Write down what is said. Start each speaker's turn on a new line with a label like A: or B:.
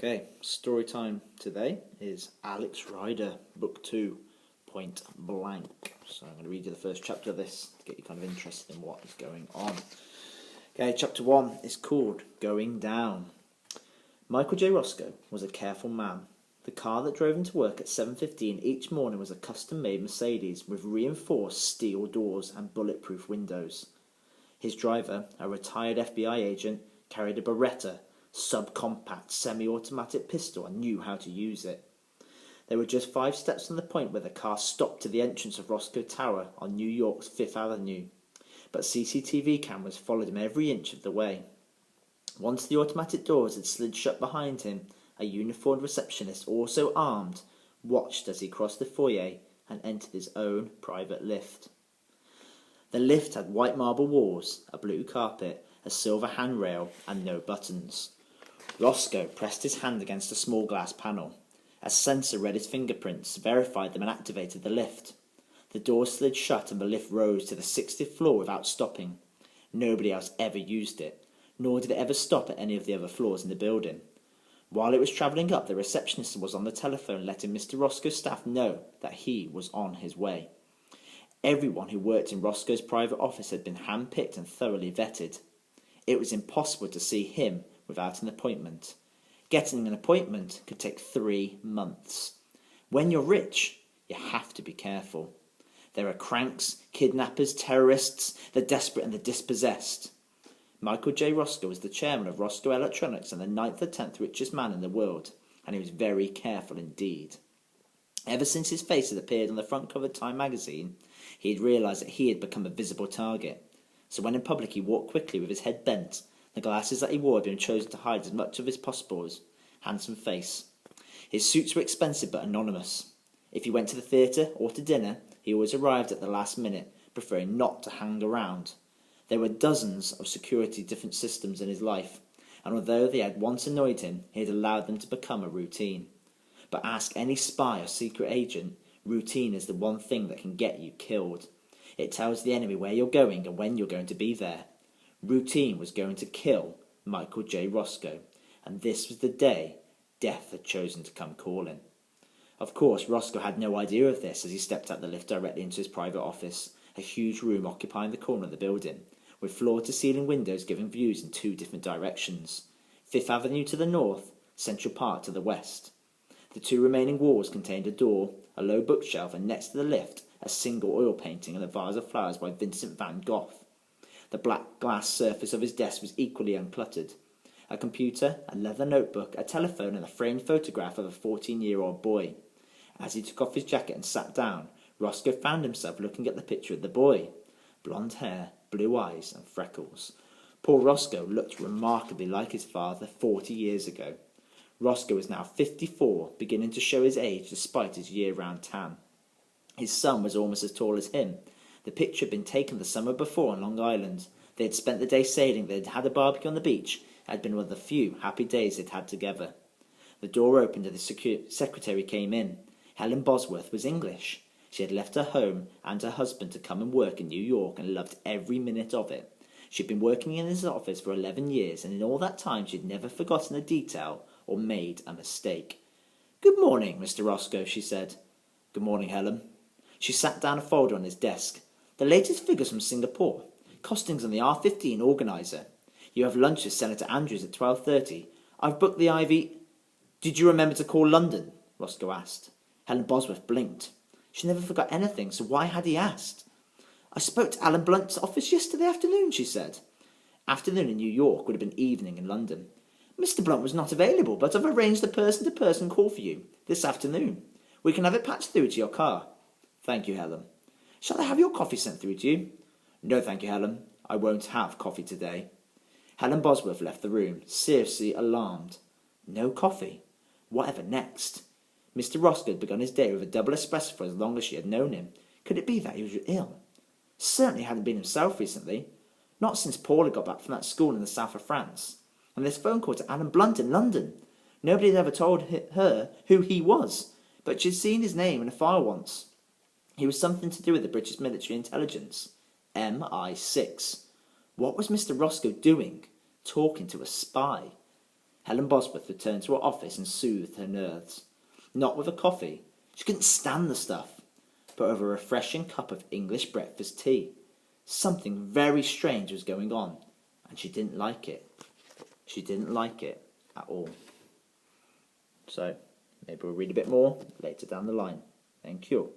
A: Okay, story time today is Alex Rider, Book 2, Point Blanc. So I'm going to read you the first chapter of this to get you kind of interested in what is going on. Okay, chapter 1 is called Going Down. Michael J. Roscoe was a careful man. The car that drove him to work at 7:15 each morning was a custom-made Mercedes with reinforced steel doors and bulletproof windows. His driver, a retired FBI agent, carried a Beretta subcompact semi-automatic pistol and knew how to use it. They were just 5 steps from the point where the car stopped to the entrance of Roscoe Tower on New York's 5th Avenue, but CCTV cameras followed him every inch of the way. Once the automatic doors had slid shut behind him, a uniformed receptionist, also armed, watched as he crossed the foyer and entered his own private lift. The lift had white marble walls, a blue carpet, a silver handrail, and no buttons. Roscoe pressed his hand against a small glass panel. A sensor read his fingerprints, verified them, and activated the lift. The door slid shut and the lift rose to the 60th floor without stopping. Nobody else ever used it, nor did it ever stop at any of the other floors in the building. While it was travelling up, the receptionist was on the telephone letting Mr. Roscoe's staff know that he was on his way. Everyone who worked in Roscoe's private office had been hand-picked and thoroughly vetted. It was impossible to see him without an appointment. Getting an appointment could take 3 months. When you're rich, you have to be careful. There are cranks, kidnappers, terrorists, the desperate and the dispossessed. Michael J. Roscoe was the chairman of Roscoe Electronics and the 9th or 10th richest man in the world, and he was very careful indeed. Ever since his face had appeared on the front cover of Time magazine, he had realised that he had become a visible target. So when in public he walked quickly with his head bent. The glasses that he wore had been chosen to hide as much of his possible handsome face. His suits were expensive but anonymous. If he went to the theatre or to dinner, he always arrived at the last minute, preferring not to hang around. There were dozens of security different systems in his life, and although they had once annoyed him, he had allowed them to become a routine. But ask any spy or secret agent, routine is the one thing that can get you killed. It tells the enemy where you're going and when you're going to be there. Routine was going to kill Michael J. Roscoe, and this was the day death had chosen to come calling. Of course, Roscoe had no idea of this as he stepped out the lift directly into his private office, a huge room occupying the corner of the building, with floor-to-ceiling windows giving views in 2 different directions. 5th Avenue to the north, Central Park to the west. The 2 remaining walls contained a door, a low bookshelf, and next to the lift, a single oil painting and a vase of flowers by Vincent van Gogh. The black glass surface of his desk was equally uncluttered. A computer, a leather notebook, a telephone, and a framed photograph of a 14-year-old boy. As he took off his jacket and sat down, Roscoe found himself looking at the picture of the boy. Blonde hair, blue eyes, and freckles. Poor Roscoe looked remarkably like his father 40 years ago. Roscoe was now 54, beginning to show his age despite his year-round tan. His son was almost as tall as him. The picture had been taken the summer before on Long Island. They had spent the day sailing, they had had a barbecue on the beach. It had been one of the few happy days they'd had together. The door opened and the secretary came in. Helen Bosworth was English. She had left her home and her husband to come and work in New York and loved every minute of it. She'd been working in his office for 11 years, and in all that time she'd never forgotten a detail or made a mistake. "Good morning, Mr. Roscoe," she said. "Good morning, Helen." She sat down a folder on his desk. "The latest figures from Singapore. Costings on the R15 organiser. You have lunch with Senator Andrews at 12:30. I've booked the Ivy—" "Did you remember to call London?" Roscoe asked. Helen Bosworth blinked. She never forgot anything, so why had he asked? "I spoke to Alan Blunt's office yesterday afternoon," she said. Afternoon in New York would have been evening in London. "Mr. Blunt was not available, but I've arranged a person-to-person call for you this afternoon. We can have it patched through to your car." "Thank you, Helen." "Shall I have your coffee sent through to you?" "No, thank you, Helen. I won't have coffee today." Helen Bosworth left the room, seriously alarmed. No coffee? Whatever next? Mr. Roscoe had begun his day with a double espresso for as long as she had known him. Could it be that he was ill? Certainly hadn't been himself recently. Not since Paul had got back from that school in the south of France. And this phone call to Alan Blunt in London. Nobody had ever told her who he was, but she'd seen his name in a file once. He was something to do with the British military intelligence. MI6. What was Mr. Roscoe doing? Talking to a spy. Helen Bosworth returned to her office and soothed her nerves. Not with a coffee. She couldn't stand the stuff. But with a refreshing cup of English breakfast tea. Something very strange was going on, and she didn't like it. She didn't like it at all. So, maybe we'll read a bit more later down the line. Thank you.